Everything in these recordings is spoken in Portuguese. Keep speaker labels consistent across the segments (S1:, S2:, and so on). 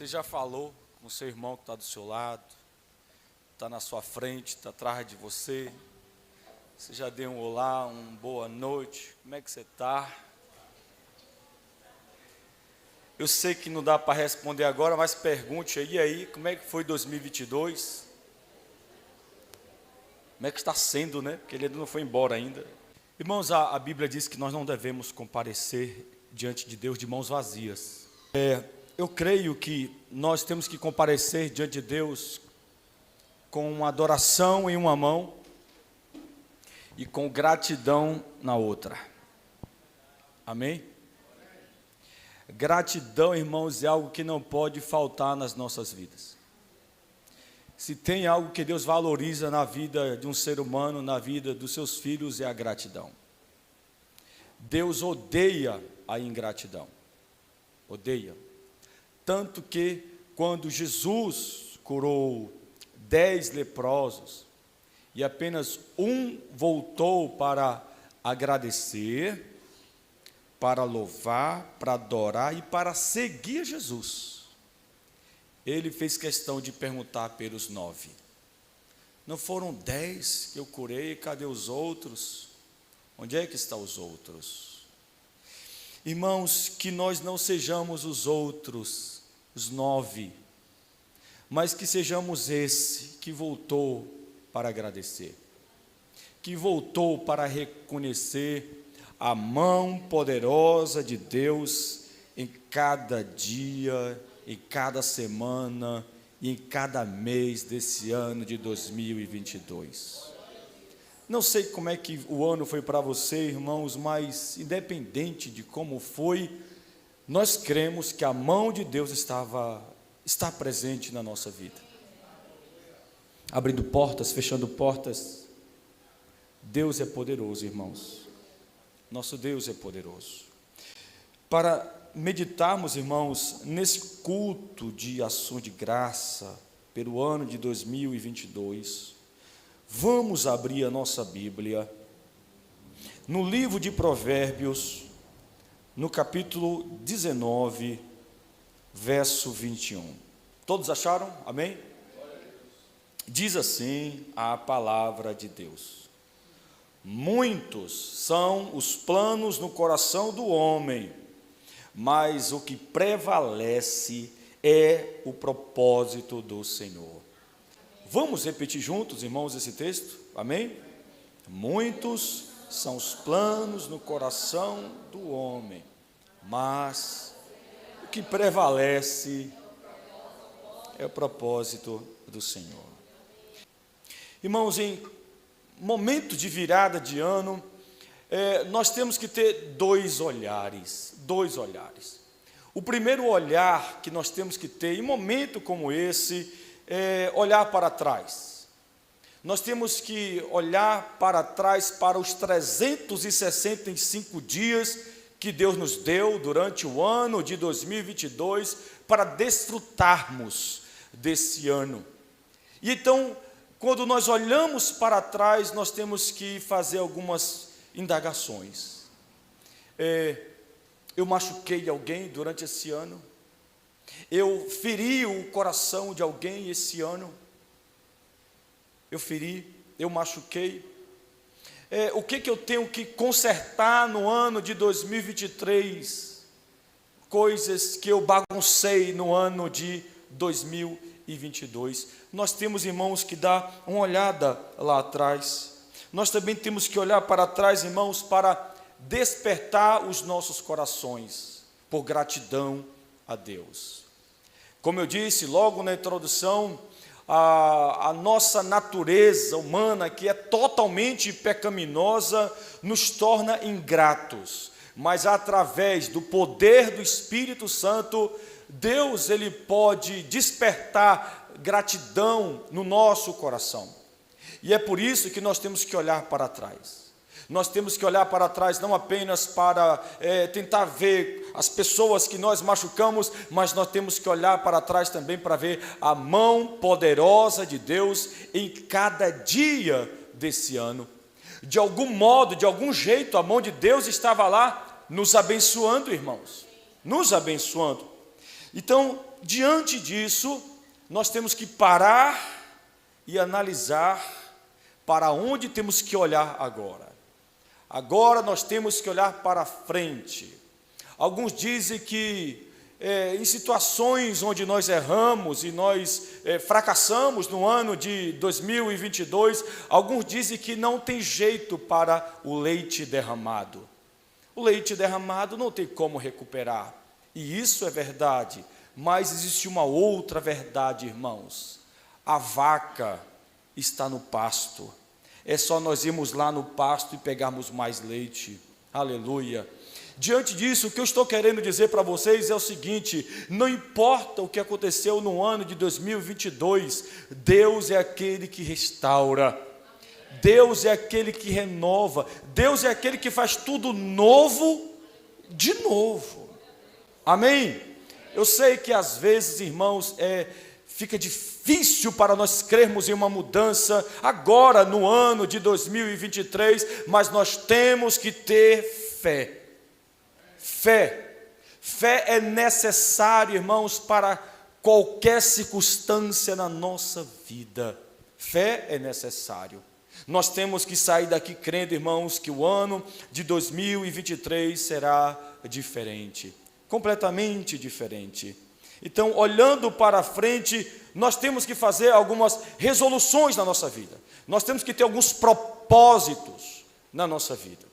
S1: Você já falou com o seu irmão que está do seu lado, está na sua frente, está atrás de você? Você já deu um olá, uma boa noite? Como é que você está? Eu sei que não dá para responder agora, mas pergunte aí, como é que foi 2022? Como é que está sendo, né? Porque ele ainda não foi embora ainda. Irmãos, a Bíblia diz que nós não devemos comparecer diante de Deus de mãos vazias. Eu creio que nós temos que comparecer diante de Deus com uma adoração em uma mão e com gratidão na outra. Amém? Gratidão, irmãos, é algo que não pode faltar nas nossas vidas. Se tem algo que Deus valoriza na vida de um ser humano, na vida dos seus filhos, é a gratidão. Deus odeia a ingratidão. Odeia. Tanto que quando Jesus curou 10 leprosos e apenas um voltou para agradecer, para louvar, para adorar e para seguir Jesus, ele fez questão de perguntar pelos 9. Não foram 10 que eu curei, cadê os outros? Onde é que estão os outros? Irmãos, que nós não sejamos os outros, os 9, mas que sejamos esse que voltou para agradecer, que voltou para reconhecer a mão poderosa de Deus em cada dia, em cada semana e em cada mês desse ano de 2022. Não sei como é que o ano foi para você, irmãos, mas independente de como foi, nós cremos que a mão de Deus está presente na nossa vida. Abrindo portas, fechando portas. Deus é poderoso, irmãos. Nosso Deus é poderoso. Para meditarmos, irmãos, nesse culto de ação de graça pelo ano de 2022, vamos abrir a nossa Bíblia no livro de Provérbios, no capítulo 19, verso 21. Todos acharam? Amém? Diz assim a palavra de Deus: muitos são os planos no coração do homem, mas o que prevalece é o propósito do Senhor. Vamos repetir juntos, irmãos, esse texto? Amém? Muitos são os planos no coração do homem, mas o que prevalece é o propósito do Senhor. Irmãos, em momento de virada de ano, nós temos que ter dois olhares. O primeiro olhar que nós temos que ter em momento como esse é olhar para trás. Nós temos que olhar para trás para os 365 dias que Deus nos deu durante o ano de 2022 para desfrutarmos desse ano. E então, quando nós olhamos para trás, nós temos que fazer algumas indagações. Eu machuquei alguém durante esse ano? Eu feri o coração de alguém esse ano? Eu machuquei? O que eu tenho que consertar no ano de 2023? Coisas que eu baguncei no ano de 2022. Nós temos, irmãos, que dar uma olhada lá atrás. Nós também temos que olhar para trás, irmãos, para despertar os nossos corações por gratidão a Deus. Como eu disse logo na introdução, a nossa natureza humana, que é totalmente pecaminosa, nos torna ingratos, mas através do poder do Espírito Santo, Deus, ele pode despertar gratidão no nosso coração. E é por isso que nós temos que olhar para trás. Nós temos que olhar para trás não apenas para tentar ver as pessoas que nós machucamos, mas nós temos que olhar para trás também para ver a mão poderosa de Deus em cada dia desse ano. De algum modo, de algum jeito, a mão de Deus estava lá nos abençoando, irmãos, nos abençoando. Então, diante disso, nós temos que parar e analisar para onde temos que olhar agora. Agora nós temos que olhar para frente. Alguns dizem que em situações onde nós erramos e nós fracassamos no ano de 2022, alguns dizem que não tem jeito para o leite derramado. O leite derramado não tem como recuperar. E isso é verdade, mas existe uma outra verdade, irmãos. A vaca está no pasto. É só nós irmos lá no pasto e pegarmos mais leite. Aleluia. Diante disso, o que eu estou querendo dizer para vocês é o seguinte: não importa o que aconteceu no ano de 2022, Deus é aquele que restaura, Deus é aquele que renova, Deus é aquele que faz tudo novo de novo. Amém? Eu sei que às vezes, irmãos, fica difícil para nós crermos em uma mudança agora no ano de 2023, mas nós temos que ter fé. Fé é necessário, irmãos, para qualquer circunstância na nossa vida. Fé é necessário. Nós temos que sair daqui crendo, irmãos, que o ano de 2023 será diferente, completamente diferente. Então, olhando para frente, nós temos que fazer algumas resoluções na nossa vida. Nós temos que ter alguns propósitos na nossa vida.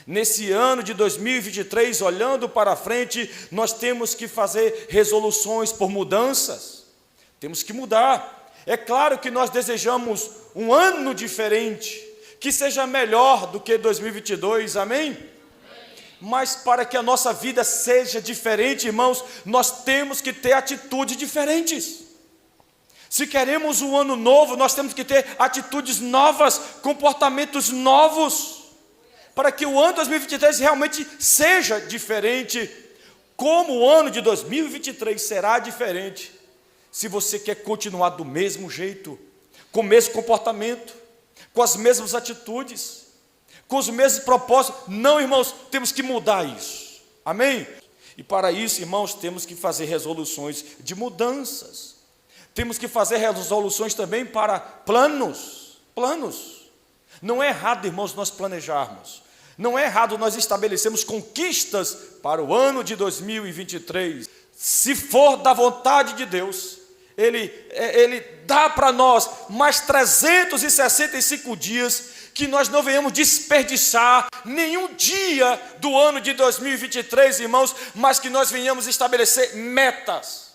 S1: Nesse ano de 2023, olhando para frente, nós temos que fazer resoluções por mudanças. Temos que mudar. É claro que nós desejamos um ano diferente, que seja melhor do que 2022, amém? Mas para que a nossa vida seja diferente, irmãos, nós temos que ter atitudes diferentes. Se queremos um ano novo, nós temos que ter atitudes novas, comportamentos novos, para que o ano 2023 realmente seja diferente. Como o ano de 2023 será diferente, se você quer continuar do mesmo jeito, com o mesmo comportamento, com as mesmas atitudes, com os mesmos propósitos? Não, irmãos, temos que mudar isso, amém? E para isso, irmãos, temos que fazer resoluções de mudanças, temos que fazer resoluções também para planos. Não é errado, irmãos, nós planejarmos, não é errado nós estabelecermos conquistas para o ano de 2023, se for da vontade de Deus. Ele dá para nós mais 365 dias, que nós não venhamos desperdiçar nenhum dia do ano de 2023, irmãos, mas que nós venhamos estabelecer metas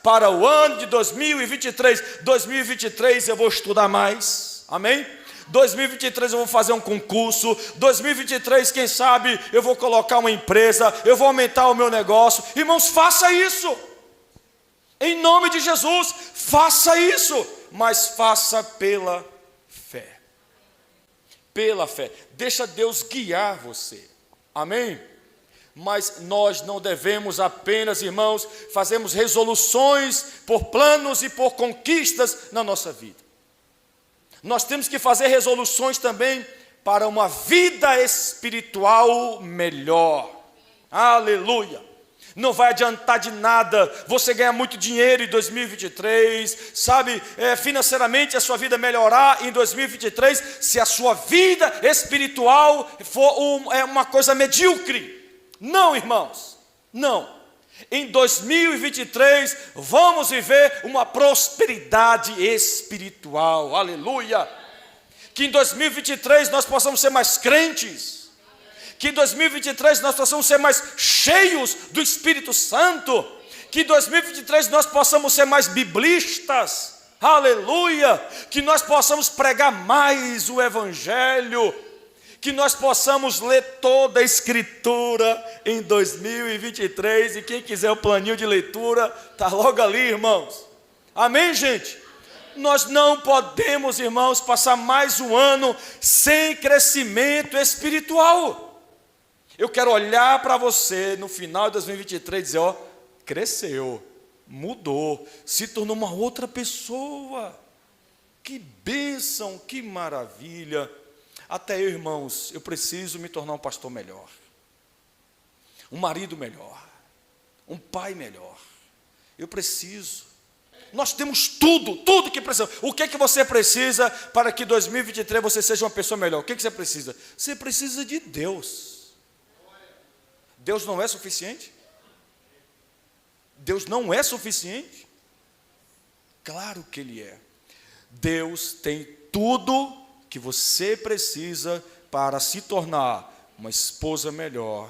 S1: para o ano de 2023. 2023 eu vou estudar mais, amém? 2023 eu vou fazer um concurso, 2023 quem sabe eu vou colocar uma empresa, eu vou aumentar o meu negócio. Irmãos, faça isso, em nome de Jesus, faça isso, mas faça pela fé, deixa Deus guiar você, amém? Mas nós não devemos apenas, irmãos, fazermos resoluções por planos e por conquistas na nossa vida. Nós temos que fazer resoluções também para uma vida espiritual melhor. Aleluia! Não vai adiantar de nada você ganhar muito dinheiro em 2023, sabe, financeiramente a sua vida melhorar em 2023, se a sua vida espiritual for uma coisa medíocre. Não, irmãos, não. Em 2023, vamos viver uma prosperidade espiritual, aleluia. Que em 2023 nós possamos ser mais crentes, que em 2023 nós possamos ser mais cheios do Espírito Santo, que em 2023 nós possamos ser mais biblistas, aleluia, que nós possamos pregar mais o Evangelho, que nós possamos ler toda a Escritura em 2023, e quem quiser o planinho de leitura, está logo ali, irmãos, amém, gente? Nós não podemos, irmãos, passar mais um ano sem crescimento espiritual. Eu quero olhar para você no final de 2023 e dizer, ó, cresceu, mudou, se tornou uma outra pessoa, que bênção, que maravilha. Até eu, irmãos, eu preciso me tornar um pastor melhor, um marido melhor, um pai melhor. Eu preciso. Nós temos tudo que precisamos. O que você precisa para que em 2023 você seja uma pessoa melhor? O que você precisa? Você precisa de Deus. Deus não é suficiente? Deus não é suficiente? Claro que Ele é. Deus tem tudo que você precisa para se tornar uma esposa melhor,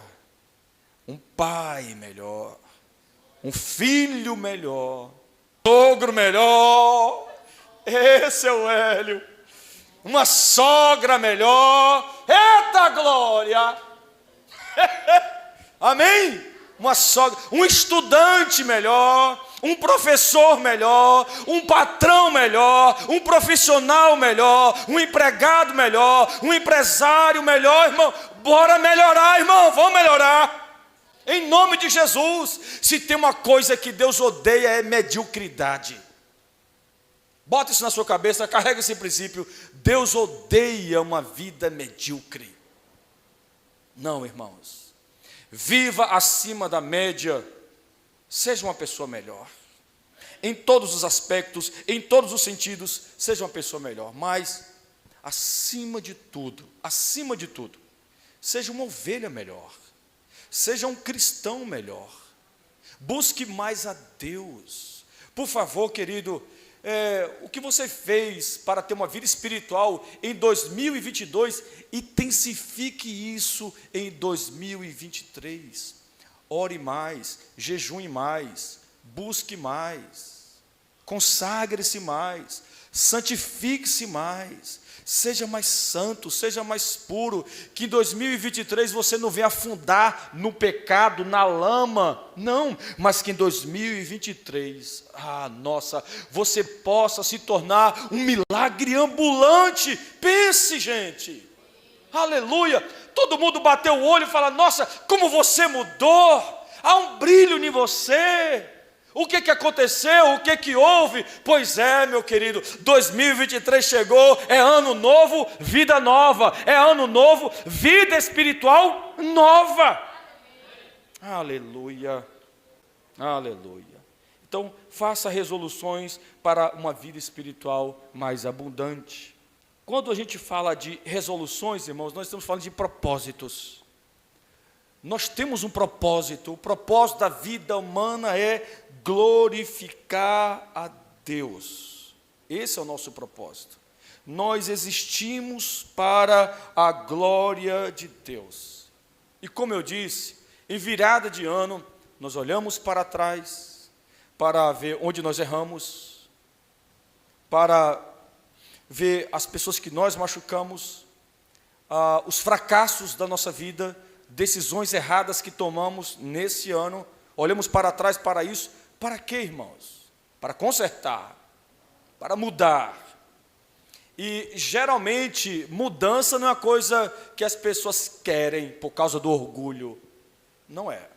S1: um pai melhor, um filho melhor, sogro melhor, esse é o Hélio, uma sogra melhor, eita glória, amém? Uma sogra, um estudante melhor, um professor melhor, um patrão melhor, um profissional melhor, um empregado melhor, um empresário melhor, irmão. Bora melhorar, irmão, vamos melhorar. Em nome de Jesus. Se tem uma coisa que Deus odeia é mediocridade. Bota isso na sua cabeça, carrega esse princípio. Deus odeia uma vida medíocre. Não, irmãos. Viva acima da média. Seja uma pessoa melhor. Em todos os aspectos, em todos os sentidos, seja uma pessoa melhor. Mas, acima de tudo, seja uma ovelha melhor. Seja um cristão melhor. Busque mais a Deus. Por favor, querido, o que você fez para ter uma vida espiritual em 2022, intensifique isso em 2023. Ore mais, jejue mais, busque mais, consagre-se mais, santifique-se mais, seja mais santo, seja mais puro, que em 2023 você não venha afundar no pecado, na lama, não, mas que em 2023, você possa se tornar um milagre ambulante. Pense, gente, aleluia, todo mundo bateu o olho e fala, nossa, como você mudou, há um brilho em você. O que aconteceu? O que houve? Pois é, meu querido, 2023 chegou, é ano novo, vida nova, é ano novo, vida espiritual nova. Aleluia, aleluia. Então, faça resoluções para uma vida espiritual mais abundante. Quando a gente fala de resoluções, irmãos, nós estamos falando de propósitos. Nós temos um propósito, o propósito da vida humana é glorificar a Deus. Esse é o nosso propósito. Nós existimos para a glória de Deus. E como eu disse, em virada de ano, nós olhamos para trás, para ver onde nós erramos, para ver as pessoas que nós machucamos, os fracassos da nossa vida, decisões erradas que tomamos nesse ano, olhamos para trás para isso, para quê, irmãos? Para consertar, para mudar. E geralmente mudança não é uma coisa que as pessoas querem por causa do orgulho, não é.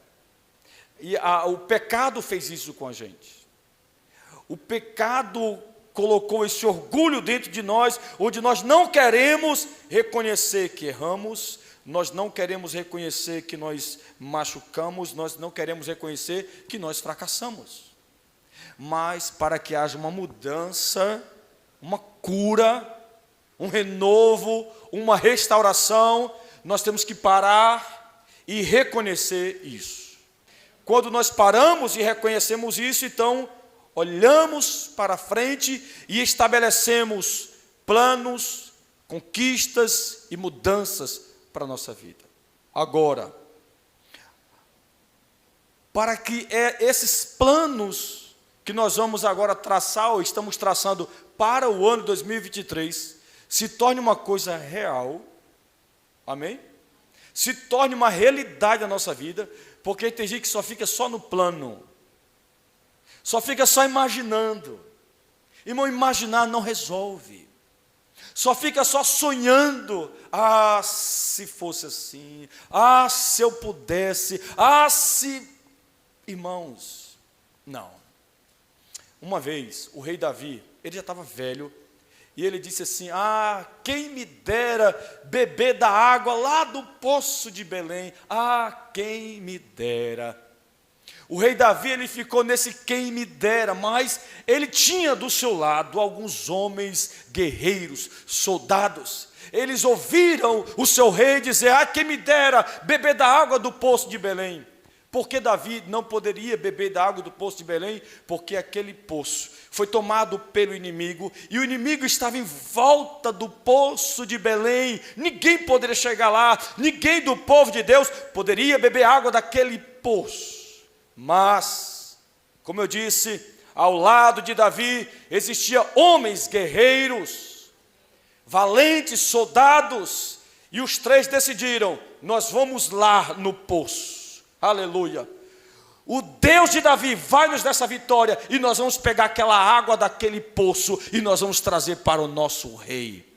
S1: E o pecado fez isso com a gente. O pecado colocou esse orgulho dentro de nós, onde nós não queremos reconhecer que erramos, nós não queremos reconhecer que nós machucamos, nós não queremos reconhecer que nós fracassamos. Mas para que haja uma mudança, uma cura, um renovo, uma restauração, nós temos que parar e reconhecer isso. Quando nós paramos e reconhecemos isso, então olhamos para frente e estabelecemos planos, conquistas e mudanças para a nossa vida. Agora, para que esses planos que nós vamos agora traçar, ou estamos traçando para o ano 2023, se torne uma coisa real, amém? Se torne uma realidade na nossa vida, porque tem gente que só fica só no plano, só fica só imaginando. Irmão, imaginar não resolve. Só fica só sonhando, se fosse assim, se eu pudesse, se... Irmãos, não. Uma vez, o rei Davi, ele já estava velho, e ele disse assim, quem me dera beber da água lá do poço de Belém, quem me dera. O rei Davi, ele ficou nesse quem me dera, mas ele tinha do seu lado alguns homens guerreiros, soldados. Eles ouviram o seu rei dizer: quem me dera beber da água do poço de Belém. Porque Davi não poderia beber da água do poço de Belém? Porque aquele poço foi tomado pelo inimigo, e o inimigo estava em volta do poço de Belém. Ninguém poderia chegar lá, ninguém do povo de Deus poderia beber água daquele poço. Mas, como eu disse, ao lado de Davi existiam homens guerreiros, valentes soldados, e os três decidiram: nós vamos lá no poço. Aleluia. O Deus de Davi vai nos dar essa vitória, e nós vamos pegar aquela água daquele poço e nós vamos trazer para o nosso rei.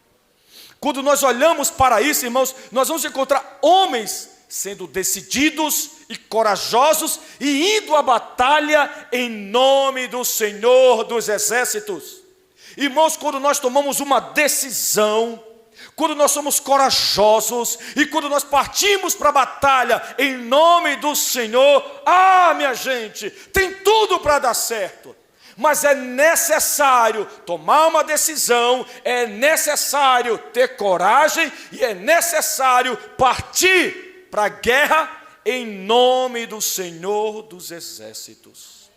S1: Quando nós olhamos para isso, irmãos, nós vamos encontrar homens sendo decididos e corajosos e indo à batalha em nome do Senhor dos Exércitos. Irmãos, quando nós tomamos uma decisão, quando nós somos corajosos e quando nós partimos para a batalha em nome do Senhor, minha gente, tem tudo para dar certo. Mas é necessário tomar uma decisão, é necessário ter coragem e é necessário partir para a guerra em nome do Senhor dos Exércitos.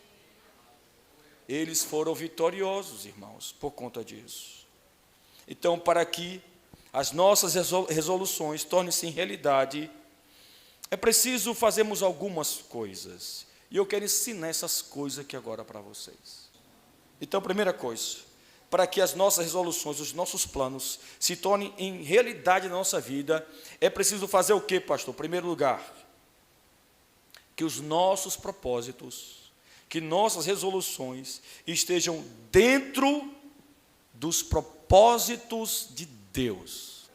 S1: Eles foram vitoriosos, irmãos, por conta disso. Então, para que as nossas resoluções tornem-se em realidade, é preciso fazermos algumas coisas. E eu quero ensinar essas coisas aqui agora para vocês. Então, primeira coisa, para que as nossas resoluções, os nossos planos se tornem em realidade na nossa vida, é preciso fazer o quê, pastor? Em primeiro lugar, que os nossos propósitos, que nossas resoluções estejam dentro dos propósitos de Deus.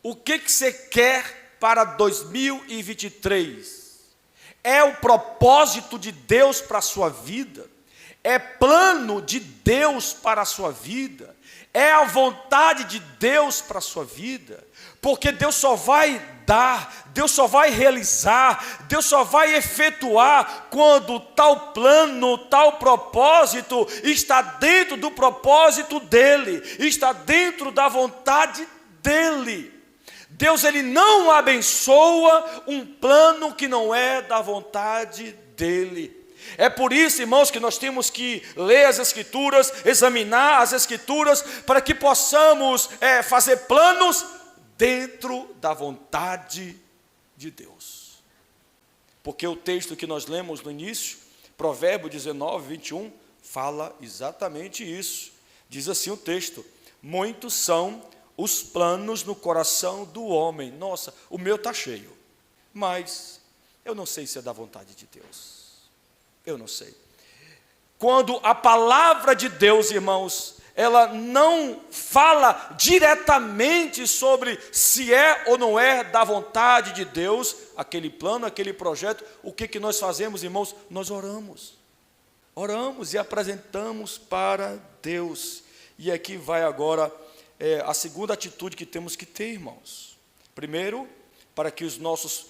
S1: O que você quer para 2023? É o propósito de Deus para a sua vida? É plano de Deus para a sua vida? É a vontade de Deus para a sua vida? Porque Deus só vai dar, Deus só vai realizar, Deus só vai efetuar quando tal plano, tal propósito está dentro do propósito dEle, está dentro da vontade dEle. Deus, Ele não abençoa um plano que não é da vontade dEle. É por isso, irmãos, que nós temos que ler as Escrituras, examinar as Escrituras, para que possamos fazer planos dentro da vontade de Deus. Porque o texto que nós lemos no início, Provérbios 19, 21, fala exatamente isso. Diz assim o texto: muitos são os planos no coração do homem. Nossa, o meu está cheio, mas eu não sei se é da vontade de Deus. Eu não sei. Quando a palavra de Deus, irmãos, ela não fala diretamente sobre se é ou não é da vontade de Deus, aquele plano, aquele projeto, o que nós fazemos, irmãos? Nós oramos. Oramos e apresentamos para Deus. E aqui vai agora a segunda atitude que temos que ter, irmãos. Primeiro, para que os nossos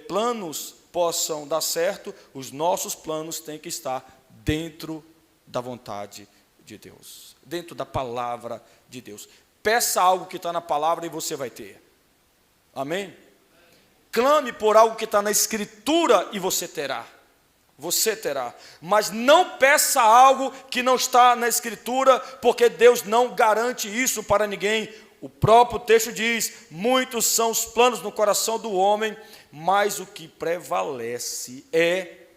S1: planos possam dar certo, os nossos planos têm que estar dentro da vontade de Deus, dentro da palavra de Deus. Peça algo que está na palavra e você vai ter. Amém? Clame por algo que está na Escritura e você terá. Você terá. Mas não peça algo que não está na Escritura, porque Deus não garante isso para ninguém. O próprio texto diz: muitos são os planos no coração do homem, mas o que prevalece é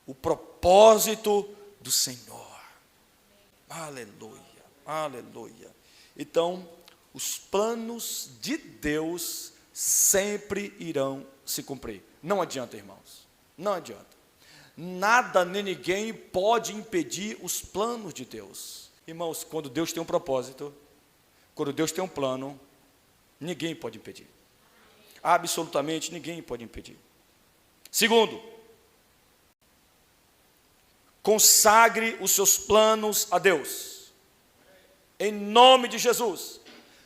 S1: o propósito do Senhor. Aleluia, aleluia. Então, os planos de Deus sempre irão se cumprir. Não adianta, irmãos, não adianta. Nada nem ninguém pode impedir os planos de Deus. Irmãos, quando Deus tem um propósito, quando Deus tem um plano, ninguém pode impedir. Absolutamente ninguém pode impedir. Segundo, consagre os seus planos a Deus. Em nome de Jesus.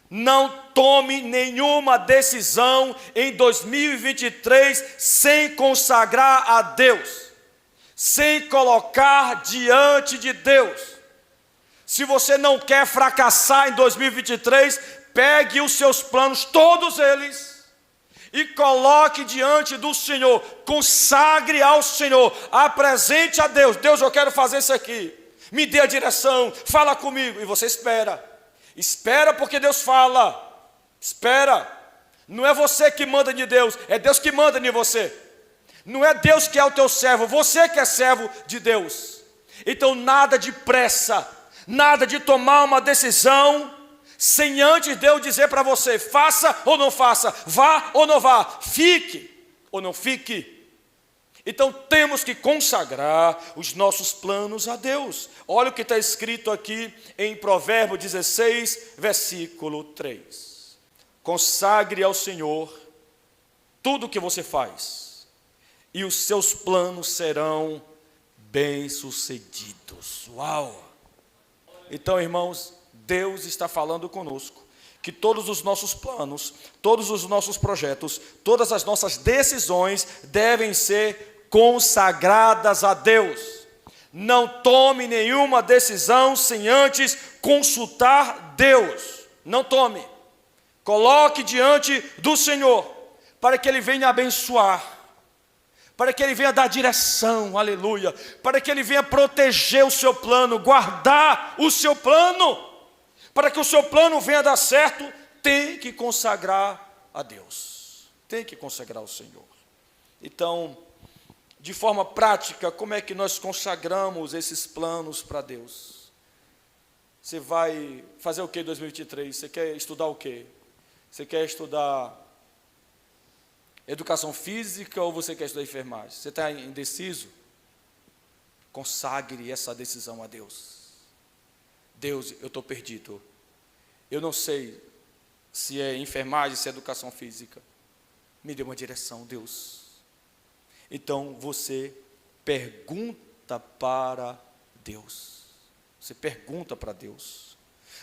S1: Não tome nenhuma decisão em 2023 sem consagrar a Deus. sem colocar diante de Deus. Se você não quer fracassar em 2023, pegue os seus planos, todos eles, e coloque diante do Senhor, consagre ao Senhor, apresente a Deus: Deus, eu quero fazer isso aqui, me dê a direção, fala comigo. E você espera, porque Deus fala, espera. Não é você que manda de Deus, é Deus que manda em você. Não é Deus que é o teu servo, você que é servo de Deus. Então nada de pressa, nada de tomar uma decisão sem antes Deus dizer para você: faça ou não faça, vá ou não vá, fique ou não fique. Então temos que consagrar os nossos planos a Deus. Olha o que está escrito aqui em Provérbios 16, versículo 3. Consagre ao Senhor tudo o que você faz, e os seus planos serão bem-sucedidos. Uau! Então, irmãos, Deus está falando conosco que todos os nossos planos, todos os nossos projetos, todas as nossas decisões devem ser consagradas a Deus. Não tome nenhuma decisão sem antes consultar Deus. Não tome. Coloque diante do Senhor, para que Ele venha abençoar, para que Ele venha dar direção, aleluia, para que Ele venha proteger o seu plano, guardar o seu plano. Para que o seu plano venha dar certo, tem que consagrar a Deus, tem que consagrar ao Senhor. Então, de forma prática, como é que nós consagramos esses planos para Deus? Você vai fazer o que em 2023? Você quer estudar o quê? Você quer estudar educação física ou você quer estudar enfermagem? Você está indeciso? Consagre essa decisão a Deus. Deus, eu estou perdido. Eu não sei se é enfermagem, se é educação física. Me dê uma direção, Deus. Então você pergunta para Deus. Você pergunta para Deus.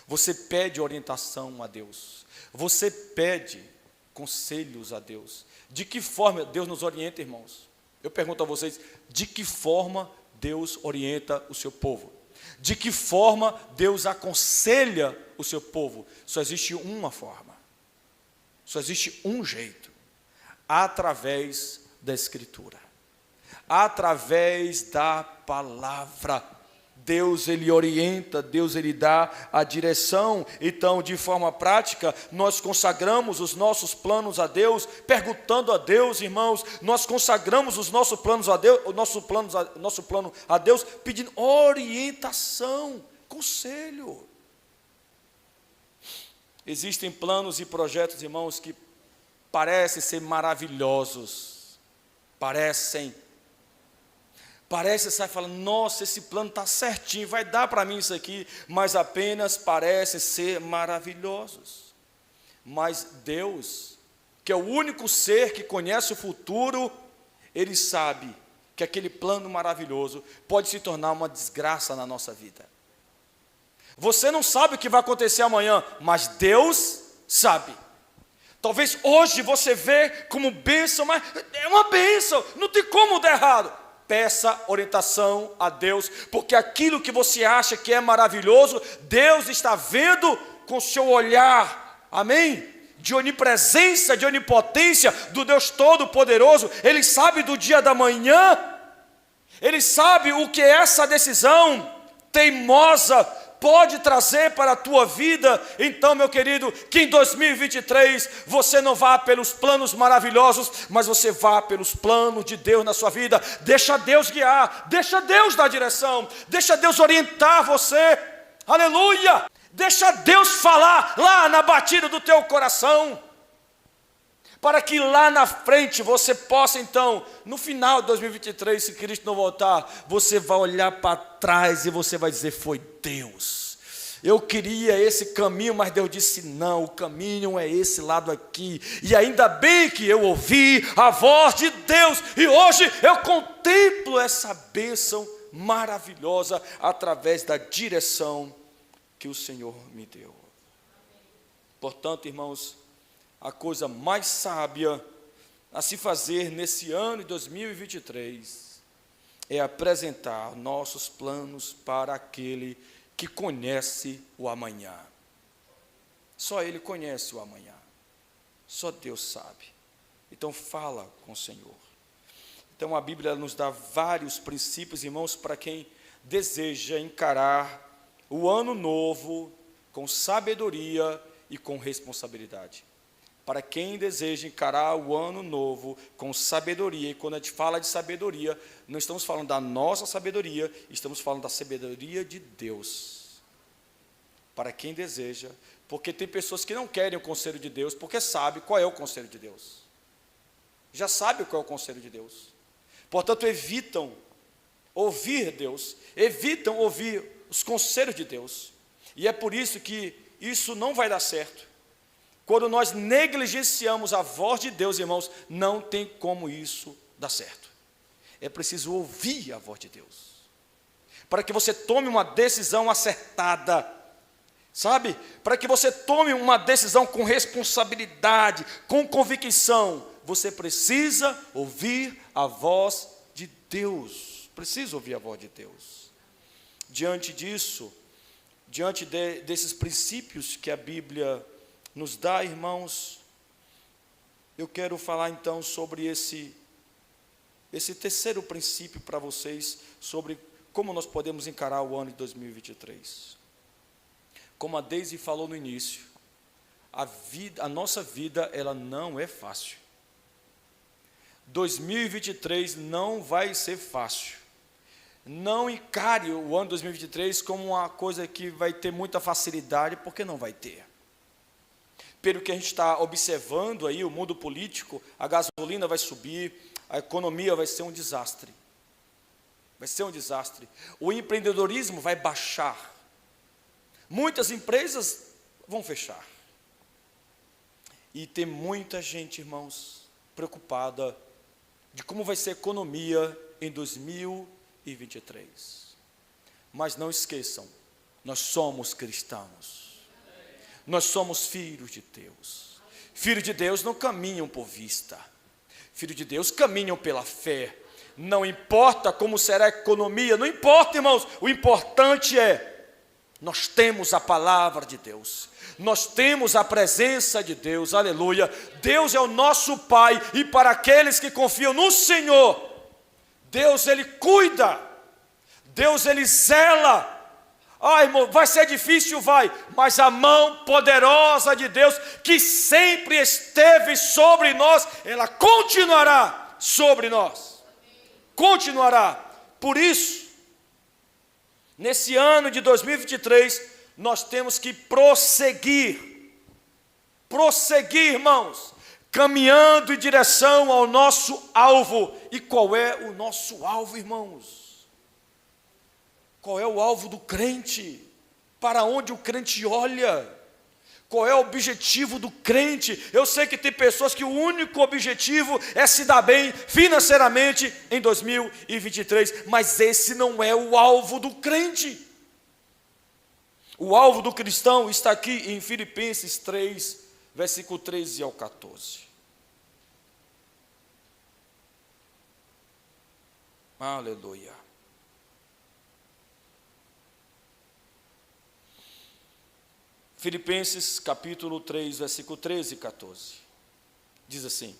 S1: Você pede orientação a Deus. Você pede conselhos a Deus. De que forma Deus nos orienta, irmãos? Eu pergunto a vocês, de que forma Deus orienta o seu povo? De que forma Deus aconselha o seu povo? Só existe uma forma, só existe um jeito: através da Escritura, através da palavra. Deus, Ele orienta, Deus, Ele dá a direção. Então, de forma prática, nós consagramos os nossos planos a Deus, perguntando a Deus, irmãos. Nós consagramos os nossos planos a Deus, o nosso plano a Deus, pedindo orientação, conselho. Existem planos e projetos, irmãos, que parecem ser maravilhosos, Parece, sai falando, nossa, esse plano está certinho, vai dar para mim isso aqui, mas apenas parecem ser maravilhosos. Mas Deus, que é o único ser que conhece o futuro, Ele sabe que aquele plano maravilhoso pode se tornar uma desgraça na nossa vida. Você não sabe o que vai acontecer amanhã, mas Deus sabe. Talvez hoje você vê como bênção, mas é uma bênção, não tem como dar errado. Peça orientação a Deus, porque aquilo que você acha que é maravilhoso, Deus está vendo com o seu olhar, amém? De onipresença, de onipotência do Deus Todo-Poderoso. Ele sabe do dia da manhã, Ele sabe o que essa decisão teimosa pode trazer para a tua vida. Então, meu querido, que em 2023 você não vá pelos planos maravilhosos, mas você vá pelos planos de Deus na sua vida. Deixa Deus guiar, deixa Deus dar direção, deixa Deus orientar você, aleluia. Deixa Deus falar lá na batida do teu coração, para que lá na frente você possa então, no final de 2023, se Cristo não voltar, você vai olhar para trás e você vai dizer, foi Deus. Eu queria esse caminho, mas Deus disse não, o caminho é esse lado aqui. E ainda bem que eu ouvi a voz de Deus, e hoje eu contemplo essa bênção maravilhosa através da direção que o Senhor me deu. Portanto, irmãos, a coisa mais sábia a se fazer nesse ano de 2023 é apresentar nossos planos para aquele que conhece o amanhã. Só Ele conhece o amanhã. Só Deus sabe. Então fala com o Senhor. Então a Bíblia nos dá vários princípios, irmãos, para quem deseja encarar o ano novo com sabedoria e com responsabilidade. Para quem deseja encarar o ano novo com sabedoria, e quando a gente fala de sabedoria, não estamos falando da nossa sabedoria, estamos falando da sabedoria de Deus. Para quem deseja, porque tem pessoas que não querem o conselho de Deus, porque sabem qual é o conselho de Deus. Já sabem qual é o conselho de Deus. Portanto, evitam ouvir Deus, evitam ouvir os conselhos de Deus. E é por isso que isso não vai dar certo. Quando nós negligenciamos a voz de Deus, irmãos, não tem como isso dar certo. É preciso ouvir a voz de Deus, para que você tome uma decisão acertada, sabe? Para que você tome uma decisão com responsabilidade, com convicção, você precisa ouvir a voz de Deus. Precisa ouvir a voz de Deus. Diante disso, desses princípios que a Bíblia nos dá, irmãos, eu quero falar então sobre esse terceiro princípio para vocês, sobre como nós podemos encarar o ano de 2023. Como a Deise falou no início, a nossa vida, ela não é fácil. 2023 não vai ser fácil. Não encare o ano 2023 como uma coisa que vai ter muita facilidade, porque não vai ter. Pelo que a gente está observando aí, o mundo político, a gasolina vai subir, a economia vai ser um desastre. Vai ser um desastre. O empreendedorismo vai baixar. Muitas empresas vão fechar. E tem muita gente, irmãos, preocupada de como vai ser a economia em 2023. Mas não esqueçam, nós somos cristãos. Nós somos filhos de Deus. Filhos de Deus não caminham por vista. Filhos de Deus caminham pela fé. Não importa como será a economia, não importa, irmãos. O importante é, nós temos a palavra de Deus. Nós temos a presença de Deus, aleluia. Deus é o nosso Pai, e para aqueles que confiam no Senhor, Deus, Ele cuida. Deus, Ele zela. Irmão, vai ser difícil, vai, mas a mão poderosa de Deus, que sempre esteve sobre nós, ela continuará sobre nós. Continuará. Por isso, nesse ano de 2023, nós temos que prosseguir, irmãos, caminhando em direção ao nosso alvo. E qual é o nosso alvo, irmãos? Qual é o alvo do crente? Para onde o crente olha? Qual é o objetivo do crente? Eu sei que tem pessoas que o único objetivo é se dar bem financeiramente em 2023, mas esse não é o alvo do crente. O alvo do cristão está aqui em Filipenses 3, versículo 13 ao 14. Aleluia. Filipenses capítulo 3, versículo 13 e 14. Diz assim: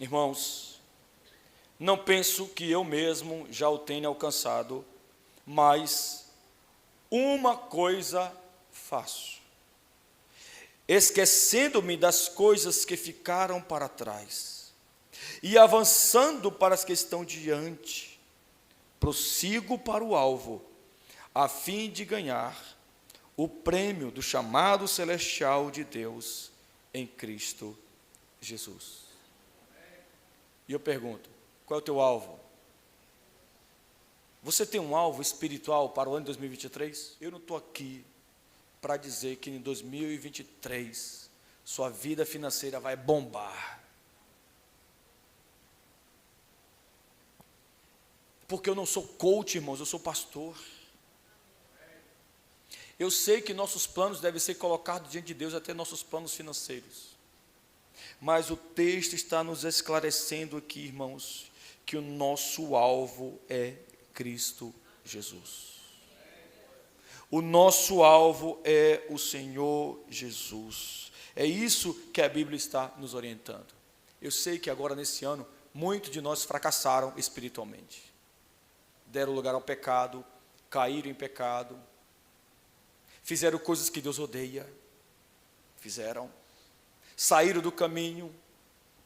S1: irmãos, não penso que eu mesmo já o tenha alcançado, mas uma coisa faço, esquecendo-me das coisas que ficaram para trás, e avançando para as que estão diante, prossigo para o alvo, a fim de ganhar o prêmio do chamado celestial de Deus em Cristo Jesus. E eu pergunto, qual é o teu alvo? Você tem um alvo espiritual para o ano de 2023? Eu não estou aqui para dizer que em 2023 sua vida financeira vai bombar. Porque eu não sou coach, irmãos, eu sou pastor. Eu sei que nossos planos devem ser colocados diante de Deus, até nossos planos financeiros. Mas o texto está nos esclarecendo aqui, irmãos, que o nosso alvo é Cristo Jesus. O nosso alvo é o Senhor Jesus. É isso que a Bíblia está nos orientando. Eu sei que agora nesse ano, muitos de nós fracassaram espiritualmente. Deram lugar ao pecado, caíram em pecado, fizeram coisas que Deus odeia, saíram do caminho,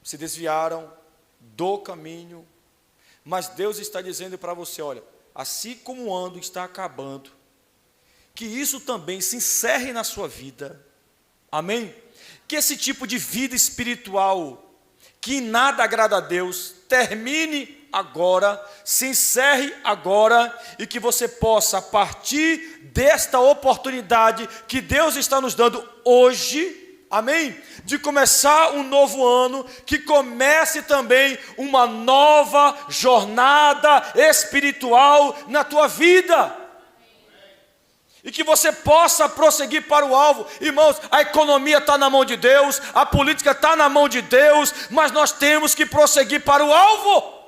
S1: se desviaram do caminho, mas Deus está dizendo para você, olha, assim como o ano está acabando, que isso também se encerre na sua vida, amém? Que esse tipo de vida espiritual, que em nada agrada a Deus, termine agora, se encerre agora, e que você possa, a partir desta oportunidade que Deus está nos dando hoje, amém? De começar um novo ano, que comece também uma nova jornada espiritual na tua vida. E que você possa prosseguir para o alvo. Irmãos, a economia está na mão de Deus, a política está na mão de Deus, mas nós temos que prosseguir para o alvo.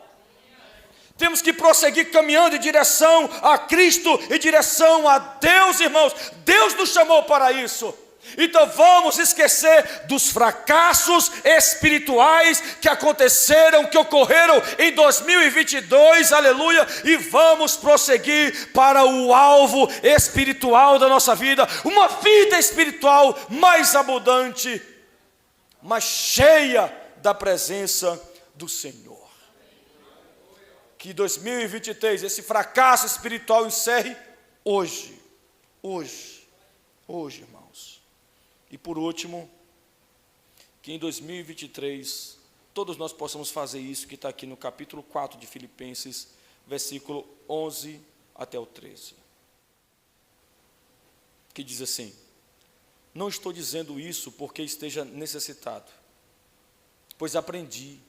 S1: Temos que prosseguir caminhando em direção a Cristo, em direção a Deus, irmãos. Deus nos chamou para isso. Então vamos esquecer dos fracassos espirituais que aconteceram, que ocorreram em 2022, aleluia, e vamos prosseguir para o alvo espiritual da nossa vida, uma vida espiritual mais abundante, mais cheia da presença do Senhor. Que 2023, esse fracasso espiritual encerre hoje, irmãos. E por último, que em 2023, todos nós possamos fazer isso, que está aqui no capítulo 4 de Filipenses, versículo 11 até o 13. Que diz assim: não estou dizendo isso porque esteja necessitado, pois aprendi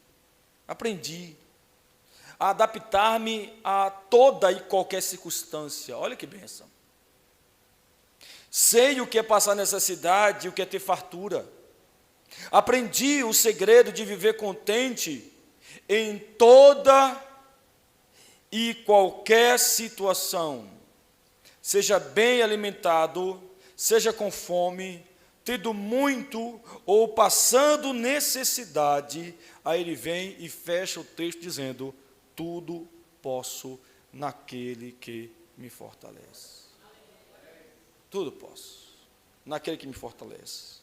S1: a adaptar-me a toda e qualquer circunstância. Olha que bênção. Sei o que é passar necessidade e o que é ter fartura. Aprendi o segredo de viver contente em toda e qualquer situação. Seja bem alimentado, seja com fome, tendo muito ou passando necessidade. Aí ele vem e fecha o texto dizendo: tudo posso naquele que me fortalece. Tudo posso naquele que me fortalece.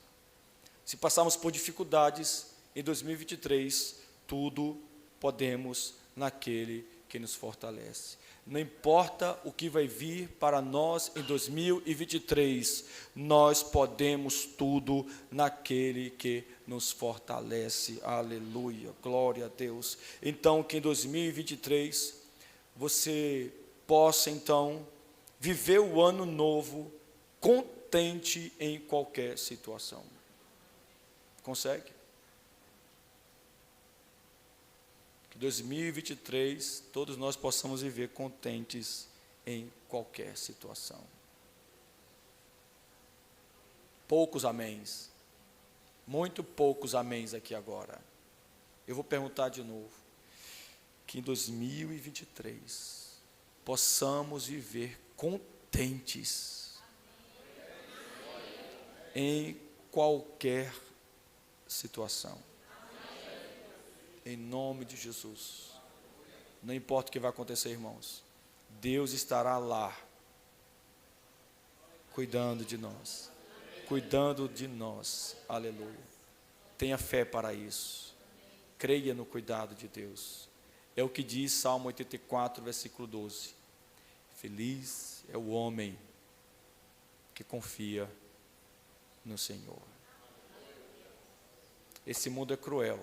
S1: Se passarmos por dificuldades em 2023, tudo podemos naquele que nos fortalece. Não importa o que vai vir para nós em 2023, nós podemos tudo naquele que nos fortalece. Aleluia, glória a Deus. Então, que em 2023 você possa então viver o ano novo contente em qualquer situação. Consegue? Que 2023 todos nós possamos viver contentes em qualquer situação. Poucos améns. Muito poucos améns aqui agora. Eu vou perguntar de novo. Que em 2023 possamos viver contentes em qualquer situação. Em nome de Jesus. Não importa o que vai acontecer, irmãos. Deus estará lá, cuidando de nós. Cuidando de nós. Aleluia. Tenha fé para isso. Creia no cuidado de Deus. É o que diz Salmo 84, versículo 12. Feliz é o homem que confia no Senhor. Esse mundo é cruel,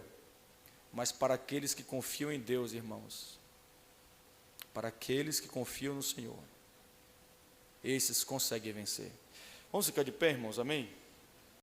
S1: mas para aqueles que confiam em Deus, irmãos, para aqueles que confiam no Senhor, esses conseguem vencer. Vamos ficar de pé, irmãos, amém?